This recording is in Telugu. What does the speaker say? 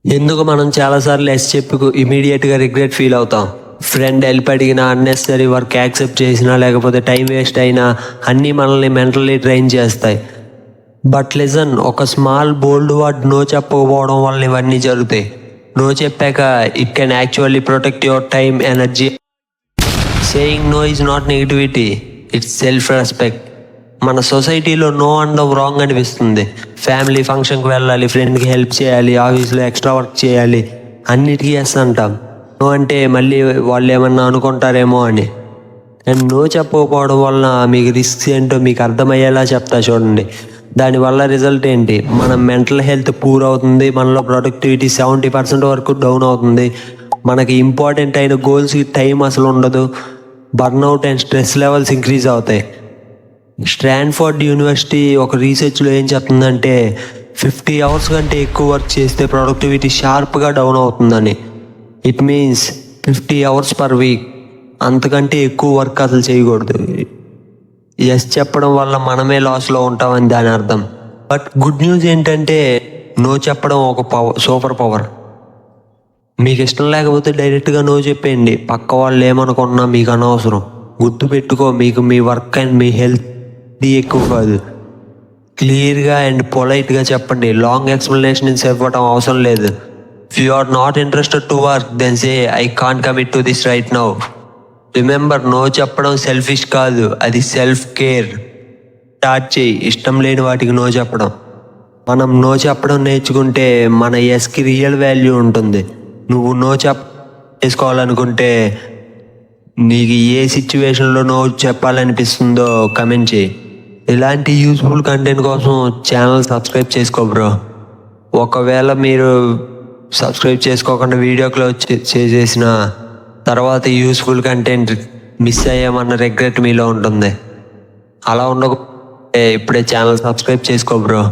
ఎందుకు మనం చాలాసార్లు ఎస్ చెప్పి ఇమీడియట్గా రిగ్రెట్ ఫీల్ అవుతాం. ఫ్రెండ్ హెల్ప్ అడిగినా, అన్నెసరీ వర్క్ యాక్సెప్ట్ చేసినా, లేకపోతే టైం వేస్ట్ అయినా అన్నీ మనల్ని మెంటల్లీ ట్రైన్ చేస్తాయి. బట్ లిజన్, ఒక స్మాల్ బోల్డ్ వర్డ్ నో చెప్పకపోవడం వల్ల ఇవన్నీ జరుగుతాయి. నో చెప్పాక it can actually protect your time, energy. Saying no is not negativity, it's self respect. మన సొసైటీలో నో అనడం రాంగ్ అనిపిస్తుంది. ఫ్యామిలీ ఫంక్షన్కి వెళ్ళాలి, ఫ్రెండ్కి హెల్ప్ చేయాలి, ఆఫీస్లో ఎక్స్ట్రా వర్క్ చేయాలి, అన్నిటికీ ఎస్ అంటాం. నో అంటే మళ్ళీ వాళ్ళు ఏమన్నా అనుకుంటారేమో అని. అండ్ నో చెప్పకపోవడం వలన మీకు రిస్క్స్ ఏంటో మీకు అర్థమయ్యేలా చెప్తా చూడండి. దానివల్ల రిజల్ట్ ఏంటి? మన మెంటల్ హెల్త్ పూర్ అవుతుంది, మనలో ప్రొడక్టివిటీ 70% వరకు డౌన్ అవుతుంది, మనకి ఇంపార్టెంట్ అయిన గోల్స్కి టైం అసలు ఉండదు, burnout and stress levels increase అవుతాయి. స్టాన్ఫోర్డ్ యూనివర్సిటీ ఒక రీసెర్చ్లో ఏం చెప్తుందంటే 50 అవర్స్ కంటే ఎక్కువ వర్క్ చేస్తే ప్రొడక్టివిటీ షార్ప్గా డౌన్ అవుతుందని. It means 50 hours per week, అంతకంటే ఎక్కువ వర్క్ అసలు చేయకూడదు. ఎస్ చెప్పడం వల్ల మనమే లాస్లో ఉంటామని దాని అర్థం. బట్ గుడ్ న్యూస్ ఏంటంటే నో చెప్పడం ఒక సూపర్ పవర్. మీకు ఇష్టం లేకపోతే డైరెక్ట్గా నో చెప్పేయండి. పక్క వాళ్ళు ఏమనుకున్నా మీకు అనవసరం. గుర్తుపెట్టుకో, మీకు మీ వర్క్ అండ్ మీ హెల్త్ ఎక్కువ కాదు. క్లియర్గా అండ్ పొలైట్గా చెప్పండి. లాంగ్ ఎక్స్ప్లెనేషన్స్ ఇవ్వడం అవసరం లేదు. If you are not interested to work, then say I can't commit to this right now. Remember, no చెప్పడం సెల్ఫిష్ కాదు, అది సెల్ఫ్ కేర్. స్టార్ట్ చేయి ఇష్టం లేని వాటికి నో చెప్పడం. మనం నో చెప్పడం నేర్చుకుంటే మన ఎస్కి రియల్ వాల్యూ ఉంటుంది. నువ్వు నో చేసుకోవాలనుకుంటే నీకు ఏ సిచ్యువేషన్లో నో చెప్పాలనిపిస్తుందో కమెంట్ చేయి. ఇలాంటి యూస్ఫుల్ కంటెంట్ కోసం ఛానల్ సబ్స్క్రైబ్ చేసుకో బ్రో. ఒకవేళ మీరు సబ్స్క్రైబ్ చేసుకోకుండా వీడియో క్లోజ్ చేసేసిన తర్వాత యూస్ఫుల్ కంటెంట్ మిస్ అయ్యామన్న రిగ్రెట్ మీలో ఉంటుంది. అలా ఉండకపోతే ఇప్పుడే ఛానల్ సబ్స్క్రైబ్ చేసుకో బ్రో.